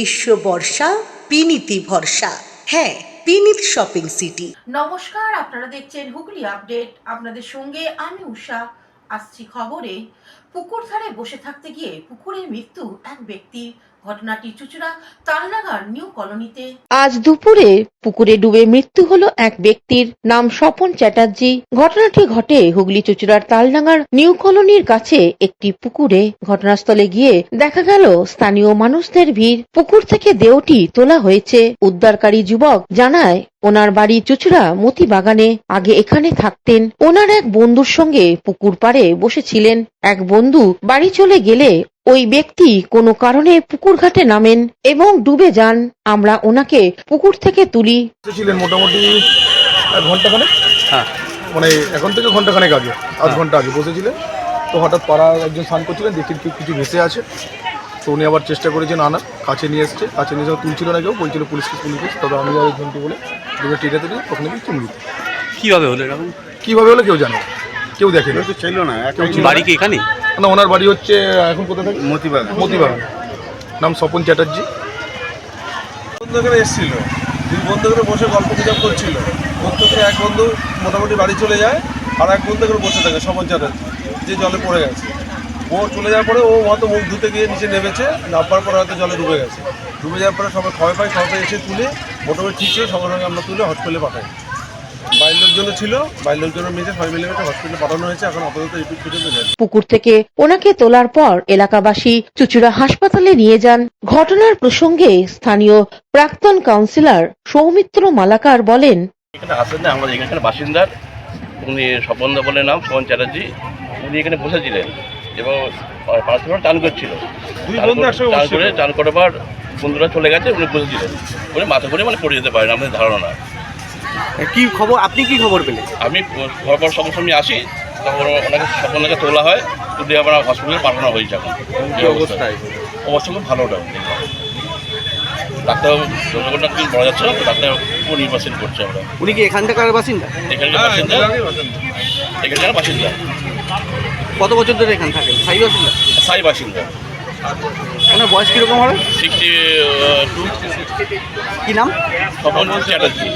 গ্রীষ্ম বর্ষা পিনিতি ভরসা। হ্যাঁ, পিনিত শপিং সিটি। নমস্কার, আপনারা দেখছেন হুগলি আপডেট। আপনাদের সঙ্গে আমি উষা। আসছি খবরে। পুকুর ধারে বসে থাকতে গিয়ে পুকুরে মৃত্যু এক ব্যক্তির। ঘটনাটি চুঁচুড়া তালনাগার নিউ কলোনিতে। আজ দুপুরে পুকুরে ডুবে মৃত্যু হলো এক ব্যক্তির। নাম স্বপন চ্যাটার্জি। ঘটনাটি ঘটে হুগলি চুঁচুড়ার তালডাঙ্গার নিউ কলোনির কাছে একটি পুকুরে। ঘটনাস্থলে গিয়ে দেখা গেল স্থানীয় মানুষদের ভিড়। পুকুর থেকে দেহটি তোলা হয়েছে। উদ্ধারকারী যুবক জানায় ওনার বাড়ি চুঁচুড়া মতি বাগানে। আগে এখানে থাকতেন। ওনার এক বন্ধুর সঙ্গে পুকুর পাড়ে বসেছিলেন। এক বন্ধু বাড়ি চলে গেলে ওই ব্যক্তি কোনো কারণে পুকুর ঘাটে নামেন এবং ডুবে যান। আমরা ওনাকে পুকুর থেকে তুলি। ছিলেন মোটামুটি এক ঘন্টাখানেক, মানে এখন থেকে ঘন্টাখানেক আগে, আধ ঘন্টা আগে বসেছিলেন। তো হঠাৎ পাড়ার একজন স্নান করছিলেন, দেখি কিছু ভেসে আছে। তো উনি আবার চেষ্টা করেছেন আনার, কাছে নিয়ে এসছে। কাছে নিয়ে যাওয়া তুলছিল না কেউ, বলছিল পুলিশকে পুলিশ। তবে আমি আর একজনকে বলে দুটো টেনে তুলি, তখন কি চিমড়ি। কিভাবে হলো এরকম? কীভাবে হলো কেউ জানে, কেউ দেখেনি, ছিল না। বাড়ি কি এখানে? না, ওনার বাড়ি হচ্ছে এখন কোথায় থাকে, মতিবাগান। নাম স্বপন চ্যাটার্জি। বন্ধু এখানে এসেছিল, দুই বন্ধু এখানে বসে গল্প গুজব করছিল। বন্ধু থেকে এক বন্ধু মোটামুটি বাড়ি চলে যায়, আর এক বন্ধু এখানে বসে থাকে স্বপন চ্যাটার্জি, যে জলে পড়ে গেছে। ও চলে যাওয়ার পরে ও হয়তো মুখ ধুতে গিয়ে নিচে নেমেছে, নামবার পরে হয়তো জলে ডুবে গেছে। ডুবে যাওয়ার পরে সবাই খবর পাই, খবর এসে তুলে মোটামুটি ঠিক ছিল, সঙ্গে সঙ্গে আমরা তুলে হসপিটালে পাঠাই। বাইরের লোকজনও ছিল, বাইরের লোকজনের মেয়েছে সবাই মিলে হসপিটালে পাঠানো হয়েছে। এখন আপাতত এই পর্যন্ত যাচ্ছে। পুকুর থেকে ওনাকে তোলার পর এলাকাবাসী চুঁচুড়া হাসপাতালে নিয়ে যান। ঘটনার প্রসঙ্গে স্থানীয় প্রাক্তন কাউন্সিলর সৌমিত্র মালাকার বলেন, এখানে আসেন না, আমাদের এখানে বাসিন্দার। উনি স্বপনদা বলে নাম, স্বপন চ্যাটার্জি। উনি এখানে বসেছিলেন এবং পাঁচবার চান করছিল। চান করবার বন্ধুরা চলে গেছে, উনি বসেছিলেন। উনি মাথা করে মানে পড়ে যেতে পারেন, আমাদের ধারণা। কি খবর, আপনি কি খবর পেলেন? আমি খবর সঙ্গে সঙ্গে আসি, তখন ওনাকে স্বপনদাকে তোলা হয়, তুলে আবার হসপিটালে পাঠানো হয়েছে। এখন এই অবস্থায় অবস্থা খুব ভালো ওটা। ডাক্তার যতক্ষণটা কিছু বলা যাচ্ছে না, তো ডাক্তার পুরো নির্বাচন করছে। আমরা উনি কি এখানকার বাসিন্দা? এখানকার বাসিন্দা, এখানকার বাসিন্দা। কত বছর ধরে এখানে থাকেন? স্থায়ী বাসিন্দা? স্থায়ী বাসিন্দা। ওনার বয়স কিরকম হবে? 62। কি নাম? স্বপন চ্যাটার্জি।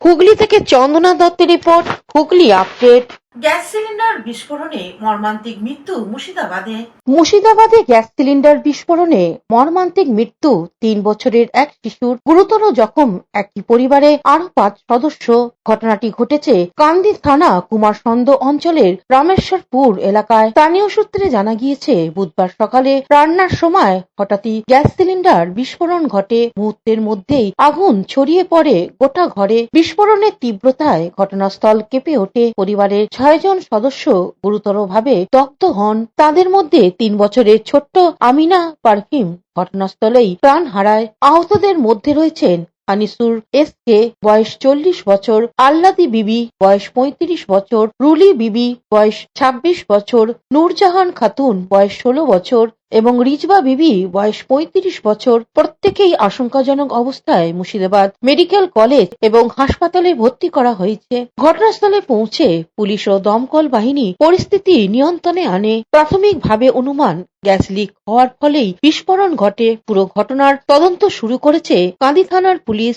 হুগলি থেকে চন্দনা দত্তের report, Hooghly update. Gas cylinder বিস্ফোরণে মর্মান্তিক মৃত্যু মুর্শিদাবাদে। মুর্শিদাবাদে গ্যাস সিলিন্ডার বিস্ফোরণে মর্মান্তিক মৃত্যু 3 বছরের এক শিশুর। গুরুতর জখম একই পরিবারে আরো 5 সদস্য। ঘটনাটি ঘটেছে কান্দি থানা কুমারসন্দ অঞ্চলের রামেশ্বরপুর এলাকায়। স্থানীয় সূত্রে জানা গিয়েছে, বুধবার সকালে রান্নার সময় হঠাৎই গ্যাস সিলিন্ডার বিস্ফোরণ ঘটে। মুহূর্তের মধ্যেই আগুন ছড়িয়ে পড়ে গোটা ঘরে। বিস্ফোরণের তীব্রতায় ঘটনাস্থল কেঁপে ওঠে। পরিবারের 6 জন সদস্য গুরুতরভাবে দগ্ধ হন। তাদের মধ্যে 3 বছরের ছোট্ট আমিনা পারভিন ঘটনাস্থলেই প্রাণ হারায়। আহতদের মধ্যে রয়েছেন আনিসুর এস কে, বয়স 40 বছর, আল্লাদি বিবি, বয়স 35 বছর, রুলি বিবি, বয়স 26 বছর, নূরজাহান খাতুন, বয়স 16 বছর এবং রিজবা বিবি, বয়স 35 বছর। প্রত্যেকেই আশঙ্কাজনক অবস্থায় মুর্শিদাবাদ মেডিকেল কলেজ এবং হাসপাতালে ভর্তি করা হয়েছে। ঘটনাস্থলে পৌঁছে পুলিশ ও দমকল বাহিনী পরিস্থিতি নিয়ন্ত্রণে আনে। প্রাথমিকভাবে অনুমান গ্যাস লিক হওয়ার ফলেই বিস্ফোরণ ঘটে। পুরো ঘটনার তদন্ত শুরু করেছে কাঁদি থানার পুলিশ।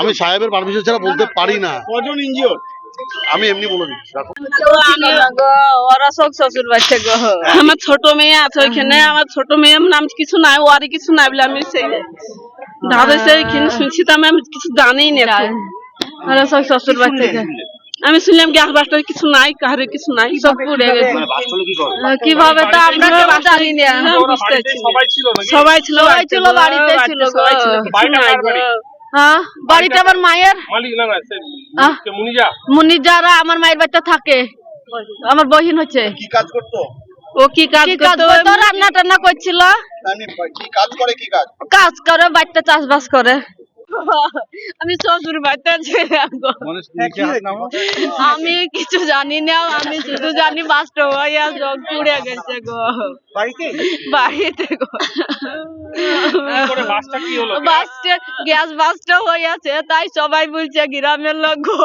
আমি সাহেবের পারমিশন ছাড়া বলতে পারি না কজন ইনজিওর। আমি এমনি বলে দিচ্ছি। ওরা সব শ্বশুর বাচ্চা গো। আমার ছোট মেয়ে আছে ওইখানে, আমার ছোট মেয়ে নাম কিছু নাই, ওরই কিছু নাই বলে আমি সেই ধারে সেইখানে শুনছি, তো আমি কিছু জানি না। ওরা সব শ্বশুর বাচ্চা, আমি শুনলাম গ্যাস বাস্টার কিছু নাই, কাহারে কিছু নাই, সব পুড়ে গেছে। কিভাবে তা আমরা জানি না। সবাই ছিল, বাড়িতে ছিল, হ্যাঁ বাড়িটা আমার মায়ের। মুনিজারা আমার মায়ের বাচ্চা থাকে, আমার বহিন হচ্ছে। কি কাজ করতো ও? কি কাজ করতো? রান্না টান্না করছিল। কি কাজ করে? কি কাজ কাজ করে, বাচ্চা চাষবাস করে। আমি শ্বশুর বাড়িতে ছিলাম গো। আমি কিছু জানি না, আমি শুধু জানি বাস্ট হইয়া জগ পুড়ে গেছে গো বাড়িতে গো। গ্যাস বাস্ট হইয়াছে, তাই সবাই বলছে গ্রামের লোক গো।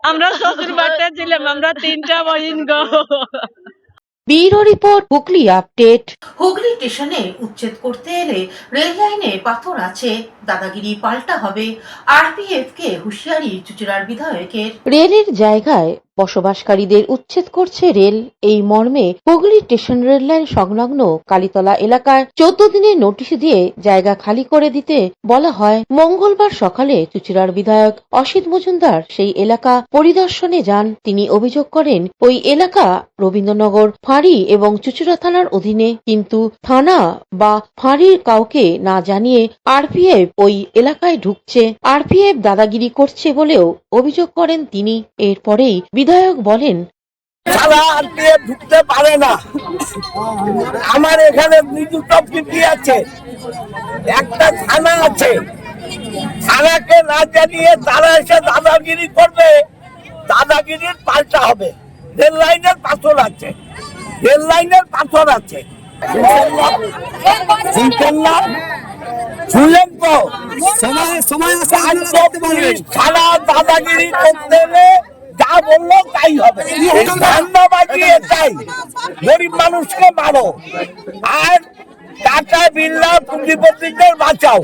আমরা শ্বশুর বাড়িতে ছিলাম, আমরা 3টা বহিন গো। Bureau report, Hooghly update. Hooghly স্টেশনে উচ্ছেদ করতে এলে রেল লাইনে পাথর আছে, দাদাগিরি পাল্টা হবে, আরপিএফ কে হুঁশিয়ারি চুঁচুড়ার বিধায়কের। রেলের জায়গায় বসবাসকারীদের উচ্ছেদ করছে রেল, এই মর্মে হুগলি স্টেশন রেল লাইন সংলগ্ন কালীতলা এলাকায় 14 দিনের নোটিশ দিয়ে জায়গা খালি করে দিতে বলা হয়। মঙ্গলবার সকালে চুঁচুড়ার বিধায়ক অসিত মজুমদার সেই এলাকা পরিদর্শনে যান। তিনি অভিযোগ করেন ওই এলাকা রবীন্দ্রনগর ফাঁড়ি এবং চুঁচুড়া থানার অধীনে, কিন্তু থানা বা ফাঁড়ির কাউকে না জানিয়ে আরপিএফ ওই এলাকায় ঢুকছে, আরপিএফ দাদাগিরি করছে বলেও অভিযোগ করেন তিনি। এরপরেই বিধায়ক বলেন, সারা আরপিএফ ঢুকতে পারে না। আমার এখানে দুটো পিপি আছে, একটা থানা আছে, থানাকে না জানিয়ে তারা এসে দাদাগিরি করবে, দাদাগিরির পাল্টা হবে। রেল লাইনের পাথর আছে, রেল লাইনের পাথর আছে, শুনলেন তো? সারা দাদাগিরি করতে এলে যা বললো তাই হবে। ধন্যবাদ দিয়ে চাই, গরিব মানুষকে মারো আর টাটা বিড়লা পুঁজিপতিদের বাঁচাও,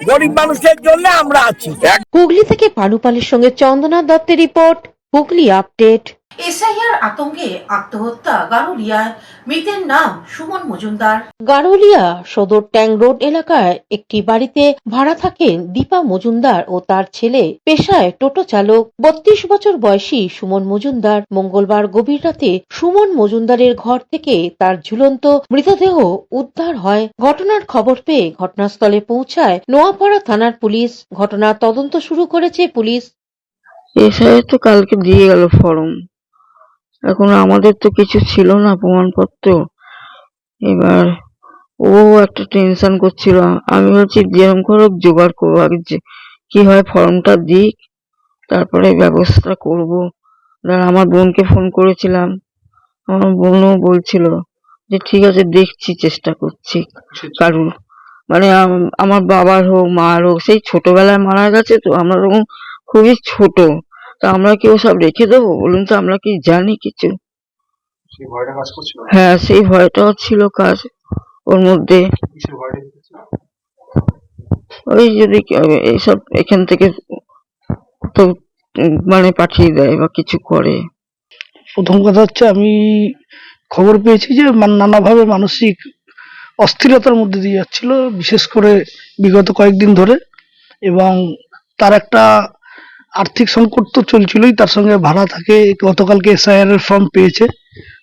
গরিব মানুষের জন্য আমরা আছি। হুগলি থেকে পানুপালের সঙ্গে চন্দনা দত্তের রিপোর্ট, হুগলি আপডেট। এসআইআর আতঙ্কে আত্মহত্যা গারুলিয়ায়, মৃতের নাম সুমন মজুমদার। গারুলিয়া সদর ট্যাং রোড এলাকায় একটি বাড়িতে ভাড়া থাকেন দীপা মজুমদার ও তার ছেলে, পেশায় টোটো চালক। 32 বছর বয়সী সুমন মজুমদার মঙ্গলবার গভীর রাতে সুমন মজুমদারের ঘর থেকে তার ঝুলন্ত মৃতদেহ উদ্ধার হয়। ঘটনার খবর পেয়ে ঘটনাস্থলে পৌঁছায় নোয়াপাড়া থানার পুলিশ। ঘটনার তদন্ত শুরু করেছে পুলিশ। এসআই তো কালকে দিয়ে গেল ফর্ম, এখন আমাদের তো কিছু ছিল না প্রমাণপত্র। এবার ও একটা টেনশন করছিল, আমি বলছি যেরকম করে জোগাড় করবো, আগে যে কি হয় ফর্মটা দিক, তারপরে ব্যবস্থা করব। আমার বোনকে ফোন করেছিলাম, আমার বোনও বলছিল যে ঠিক আছে দেখছি, চেষ্টা করছি। কারুর মানে আমার বাবার হোক মার হোক, সেই ছোটবেলায় মারা গেছে তো, আমরা তখন খুবই ছোট, তা আমরা কি সব রেখে দেবো বলুন তো? আমরা কি জানি কিছু? হ্যাঁ, সেই ভয়টাও ছিল কাজ ওর মধ্যে। ওই যদি এইসব এখান থেকে তো মানে পাঠিয়ে দেয় বা কিছু করে। প্রথম কথা হচ্ছে, আমি খবর পেয়েছি যে নানাভাবে মানসিক অস্থিরতার মধ্যে দিয়ে যাচ্ছিল, বিশেষ করে বিগত কয়েকদিন ধরে, এবং তার একটা আর্থিক সংকট তো চলছিলই, তার সঙ্গে ভাড়া থাকে। গতকালকে এসআইআর এর ফর্ম পেয়েছে,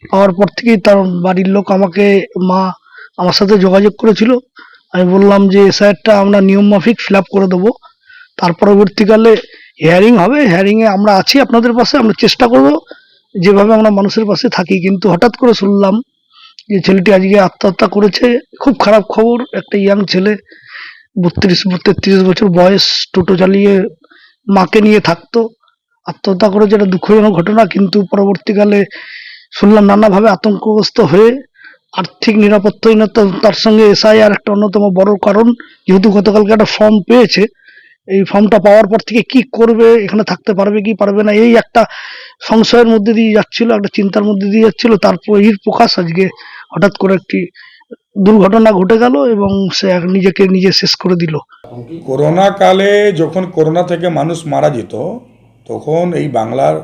পাওয়ার পর থেকেই তার বাড়ির লোক মা আমার সাথে যোগাযোগ করেছিল। আমি বললাম যে এসআইআরটা আমরা নিয়ম মাফিক ফিল আপ করে দেবো, তার পরবর্তীকালে হিয়ারিং হবে, হিয়ারিংয়ে আমরা আছি আপনাদের পাশে, আমরা চেষ্টা করব যেভাবে আমরা মানুষের পাশে থাকি। কিন্তু হঠাৎ করে শুনলাম যে ছেলেটি আজকে আত্মহত্যা করেছে। খুব খারাপ খবর। একটা ইয়াং ছেলে, 32-33 বছর বয়স, টোটো চালিয়ে মাকে নিয়ে থাকতো, আত্মহত্যা করেছে। এটা দুঃখজনক ঘটনা। কিন্তু পরবর্তীকালে শুনলাম নানাভাবে আতঙ্কগ্রস্ত হয়ে আর্থিক নিরাপত্তাহীনতা, তার সঙ্গে এসআইআর একটা অন্যতম বড় কারণ। যেহেতু গতকালকে একটা ফর্ম পেয়েছে, এই ফর্মটা পাওয়ার পর থেকে কি করবে, এখানে থাকতে পারবে কি পারবে না, এই একটা সংশয়ের মধ্যে দিয়ে যাচ্ছিল, একটা চিন্তার মধ্যে দিয়ে যাচ্ছিল। তারপর এর প্রকাশ আজকে হঠাৎ করে একটি দুর্ঘটনা ঘটে গেল এবং সে নিজেকে নিজে শেষ করে দিল। করোনা কালে যখন করোনা থেকে মানুষ মারা যেত, তখন এই বাংলার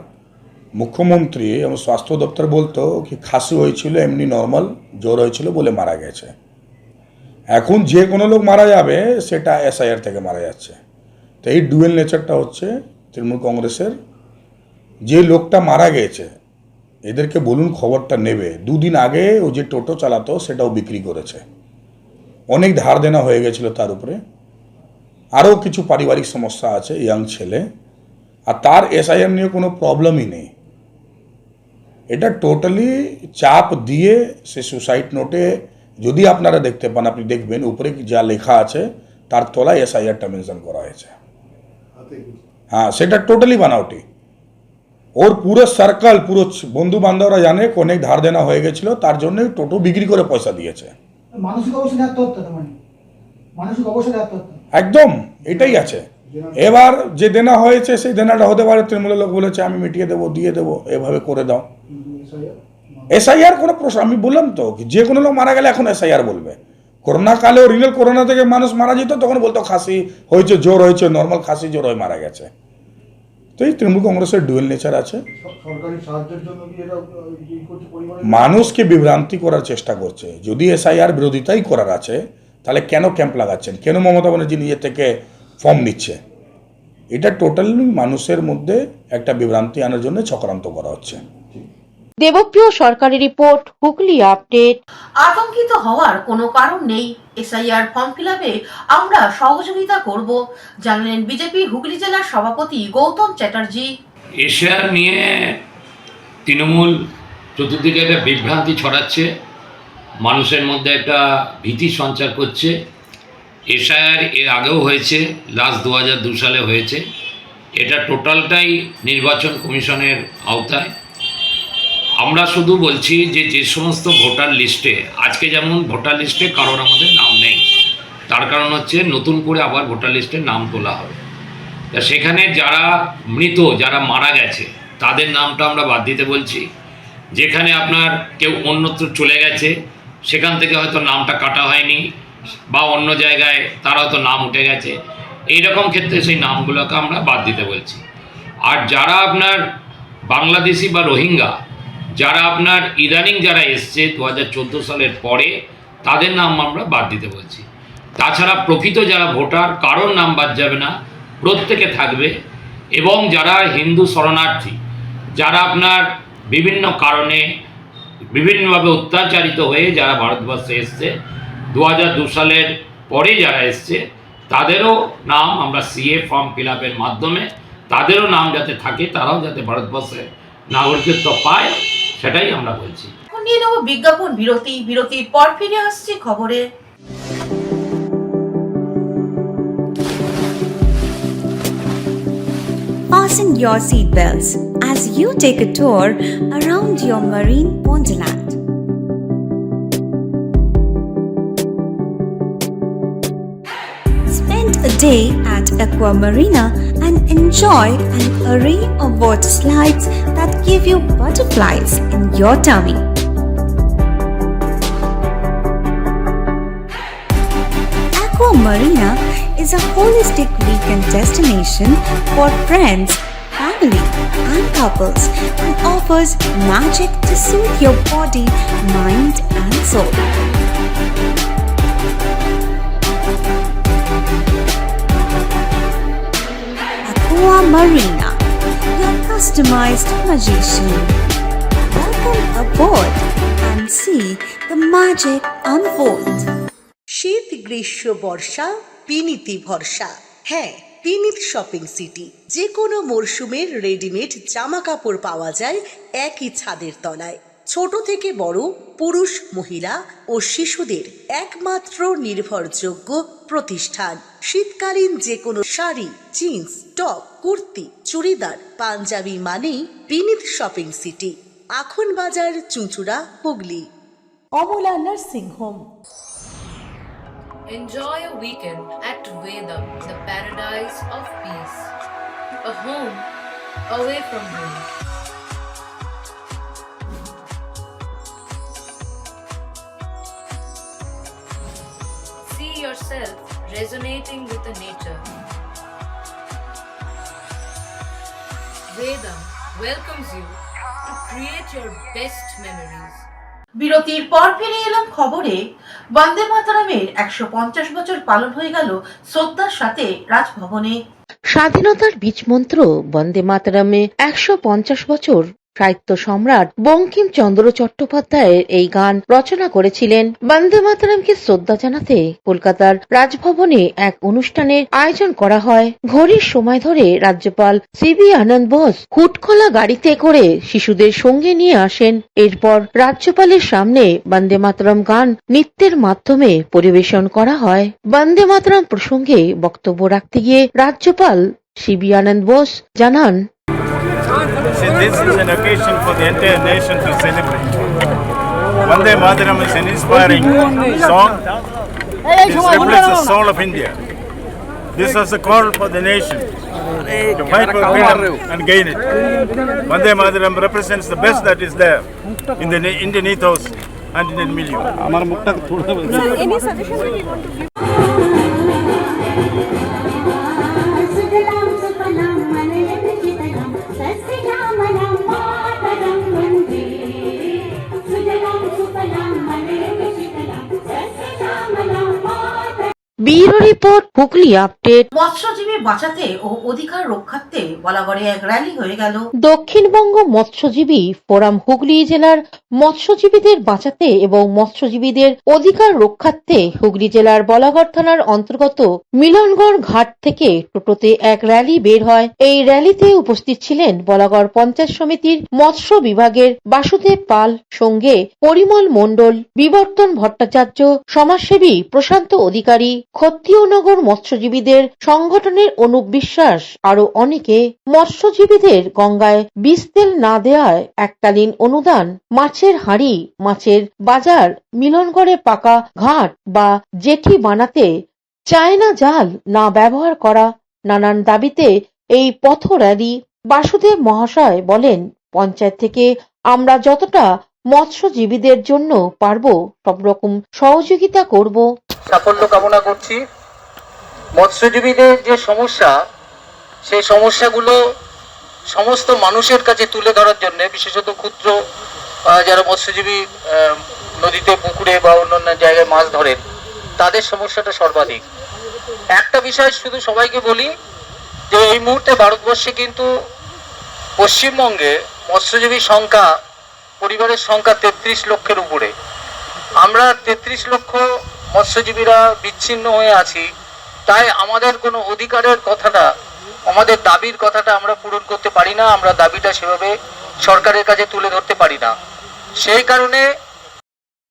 মুখ্যমন্ত্রী এবং স্বাস্থ্য দপ্তর বলতো কি খাসি হয়েছিল, এমনি নর্মাল জ্বর হয়েছিল বলে মারা গেছে। এখন যে কোনো লোক মারা যাবে সেটা এসআইআর থেকে মারা যাচ্ছে। তো এই ডুয়েল নেচারটা হচ্ছে তৃণমূল কংগ্রেসের। যে লোকটা মারা গেছে এদেরকে বলুন খবরটা নেবে। 2 দিন আগে ও যে টোটো চালাতো সেটাও বিক্রি করেছে, অনেক ধার দেনা হয়ে গেছিল তার উপরে, আরও কিছু পারিবারিক সমস্যা আছে, ইয়াং ছেলে, আর তার এসআইআর নিয়ে কোনো প্রবলেমই নেই। এটা টোটালি চাপ দিয়ে সে সুসাইড নোটে, যদি আপনারা দেখতে পান, আপনি দেখবেন উপরে যা লেখা আছে তার তলায় এসআইআরটা মেনশন করা হয়েছে। হ্যাঁ, সেটা টোটালি বানাওটি। ওর পুরো সার্কেল, পুরো বন্ধু বান্ধবরা জানে অনেক ধার দেনা হয়ে গেছিল, তার জন্য টোটো বিক্রি করে পয়সা দিয়েছে। একদম এটাই আছে। এবার যে দেনা হয়েছে সেই দেনাটা হতে পারে তৃণমূলের লোক বলেছে আমি মিটিয়ে দেবো, দিয়ে দেবো, এভাবে করে দাও। এসআইআর কোনো প্রশ্ন, আমি বললাম তো যে কোনো লোক মারা গেলে এখন এসআইআর বলবে। করোনা কালেও রিয়েল করোনা থেকে মানুষ মারা যেত, তখন বলতো খাসি হয়েছে, জ্বর হয়েছে, নর্মাল খাসি জ্বর হয়ে মারা গেছে। তো এই তৃণমূল কংগ্রেসের ডুয়েল নেচার আছে, মানুষকে বিভ্রান্তি করার চেষ্টা করছে। যদি এসআইআর বিরোধিতাই করার আছে তাহলে কেন ক্যাম্প লাগাচ্ছেন, কেন মমতা ব্যানার্জি নিজের থেকে ফর্ম নিচ্ছে? এটা টোটালি মানুষের মধ্যে একটা বিভ্রান্তি আনার জন্য চক্রান্ত করা হচ্ছে। দেবপ্রিয় সরকারি রিপোর্ট, হুগলি আপডেট। আতঙ্কিত হওয়ার কোনো কারণ নেই, এসআইআর ফর্ম ফিলআপে আমরা সহযোগিতা করব, জানালেন বিজেপি হুগলি জেলার সভাপতি গৌতম চ্যাটার্জি। এশিয়ার নিয়ে তৃণমূল চতুর্দিকে একটা বিভ্রান্তি ছড়াচ্ছে, মানুষের মধ্যে একটা ভীতি সঞ্চার করছে। এশিয়ার এর আগেও হয়েছে, লাস্ট 2002 সালে হয়েছে। এটা টোটালটাই নির্বাচন কমিশনের আওতায়। আমরা শুধু বলছি যে যে সমস্ত ভোটার লিস্টে, আজকে যেমন ভোটার লিস্টে কারোর আমাদের নাম নেই, তার কারণ হচ্ছে নতুন করে আবার ভোটার লিস্টে নাম তোলা হবে। তা সেখানে যারা মৃত, যারা মারা গেছে, তাদের নামটা আমরা বাদ দিতে বলছি। যেখানে আপনার কেউ অন্যত্র চলে গেছে, সেখান থেকে হয়তো নামটা কাটা হয়নি, বা অন্য জায়গায় তার হয়তো নাম উঠে গেছে, এইরকম ক্ষেত্রে সেই নামগুলোকে আমরা বাদ দিতে বলছি। আর যারা আপনার বাংলাদেশি বা রোহিঙ্গা, যারা আপনার ইদানিং যারা এসছে 2014 সালের পরে, তাদের নাম আমরা বাদ দিতে বলছি। তাছাড়া প্রকৃত যারা ভোটার, কারোর নাম বাদ যাবে না, প্রত্যেকে থাকবে। এবং যারা হিন্দু শরণার্থী, যারা আপনার বিভিন্ন কারণে বিভিন্নভাবে অত্যাচারিত হয়ে যারা ভারতবর্ষে এসছে 2002 সালের পরে যারা এসছে, তাদেরও নাম আমরা সিএ ফর্ম ফিলআপের মাধ্যমে তাদেরও নাম যাতে থাকে, তারাও যাতে ভারতবর্ষের নাগরিকত্ব পায়, সেটাই আমরা বলছি। এখন নিয়ে নেব বিজ্ঞাপন বিরতি, বিরতির পর ফিরে আসছি খবরে। Fasten your seatbelts as you take a tour around your marine wonderland. Spend a day at Aqua Marina and enjoy an array of water slides that give you butterflies in your tummy. Aqua Marina is a holistic weekend destination for friends, family, and couples and offers magic to soothe your body, mind, and soul. Aqua Marina, your customized magician. Welcome aboard and see the magic unfold. শীত, গ্রীষ্ম, বর্ষা, পিনিতি ভরসা। হ্যাঁ, পিনিত shopping city. যে কোনো মরশুমের readymade জামা কাপড় পাওয়া যায় একই ছাদের তলায়। ছোট থেকে বড়, পুরুষ, মহিলা ও শিশুদের একমাত্র নির্ভরযোগ্য প্রতিষ্ঠান। শীতকালীন যে কোনো শাড়ি, জিন্স, টপ, কুর্তি, চুড়িদার, পাঞ্জাবি মানেই পিনিত শপিং সিটি। আখন বাজার, চুঁচুড়া, Hooghly. Amala nursing home. Enjoy a weekend at Vedam, the paradise of peace. A home away from home. See yourself resonating with the nature. Vedam welcomes you to create your best memories. বিরতির পর ফিরে এলাম খবরে। বন্দে মাতরমের 150 বছর পালন হয়ে গেল শ্রদ্ধার সাথে রাজভবনে। স্বাধীনতার বীজমন্ত্র বন্দে মাতরমে 150 বছর সাহিত্য সম্রাট বঙ্কিমচন্দ্র চট্টোপাধ্যায়ের এই গান রচনা করেছিলেন। বন্দে মাতরমকে শ্রদ্ধা জানাতে কলকাতার রাজভবনে এক অনুষ্ঠানের আয়োজন করা হয়। ঘড়ির সময় ধরে রাজ্যপাল সিবি আনন্দ বোস হুটখোলা গাড়িতে করে শিশুদের সঙ্গে নিয়ে আসেন। এরপর রাজ্যপালের সামনে বন্দে মাতরম গান নৃত্যের মাধ্যমে পরিবেশন করা হয়। বন্দে মাতরম প্রসঙ্গে বক্তব্য রাখতে গিয়ে রাজ্যপাল সিবি আনন্দ বোস জানান, So this is an occasion for the entire nation to celebrate. Vande Mataram is an inspiring song. It reflects the soul of India. This was a call for the nation to fight for freedom and gain it. Vande Mataram represents the best that is there in the Indian ethos and Indian milieu. Any suggestions that you want to give? Bureau report, Hooghly update. মৎস্যজীবী বাঁচাতে ও অধিকার রক্ষার্থে বলাগড়ে এক rally হয়ে গেল। দক্ষিণবঙ্গ মৎস্যজীবী forum Hooghly জেলার মৎস্যজীবীদের বাঁচাতে এবং মৎস্যজীবীদের অধিকার রক্ষার্থে হুগলি জেলার বলাগড় থানার অন্তর্গত মিলনগড় ঘাট থেকে টোটোতে এক র্যালি বের হয়। এই র্যালিতে উপস্থিত ছিলেন বলাগড় পঞ্চায়েত সমিতির মৎস্য বিভাগের বাসুদেব পাল, সঙ্গে পরিমল মণ্ডল, বিবর্তন ভট্টাচার্য, সমাজসেবী প্রশান্ত অধিকারী, ক্ষত্রিয়নগর মৎস্যজীবীদের সংগঠনের অনুপ বিশ্বাস আরো অনেকে। মৎস্যজীবীদের গঙ্গায় বিষ তেল না দেওয়ায় এককালীন অনুদান, মাছের হাঁড়ি, মাছের বাজার, মিলনগড়ে পাকা ঘাট বা জেটি বানাতে, চায়না জাল না ব্যবহার করা, নানান দাবিতে এই পথ র্যালি। বাসুদেব মহাশয় বলেন, পঞ্চায়েত থেকে আমরা যতটা মৎস্যজীবীদের জন্য পারবো সব রকম সহযোগিতা করব। সাফল্য কামনা করছি। মৎস্যজীবীদের যে সমস্যা, সেই সমস্যাগুলো সমস্ত মানুষের কাছে তুলে ধরার জন্য, বিশেষত ক্ষুদ্র যারা মৎস্যজীবী নদীতে, পুকুরে বা অন্যান্য জায়গায় মাছ ধরেন, তাদের সমস্যাটা সর্বাধিক। একটা বিষয় শুধু সবাইকে বলি যে এই মুহূর্তে ভারতবর্ষে কিন্তু পশ্চিমবঙ্গে মৎস্যজীবীর সংখ্যা, পরিবারের সংখ্যা 33 লক্ষের উপরে। আমরা 33 লক্ষ মৎস্যজীবীরা বিচ্ছিন্ন হয়ে আছি। তাই আমাদের কোনো অধিকারের কথাটা, আমাদের দাবির কথাটা আমরা পূরণ করতে পারি না, আমরা দাবিটা সেভাবে সরকারের কাছে তুলে ধরতে পারি না। সেই কারণে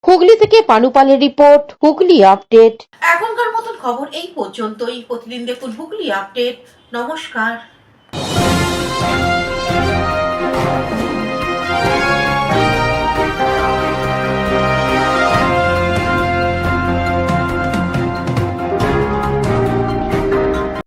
হুগলি থেকে পানুপালের রিপোর্ট, হুগলি আপডেট। এখনকার মতন খবর এই পর্যন্তই। প্রতিদিন দেখুন হুগলি আপডেট। নমস্কার।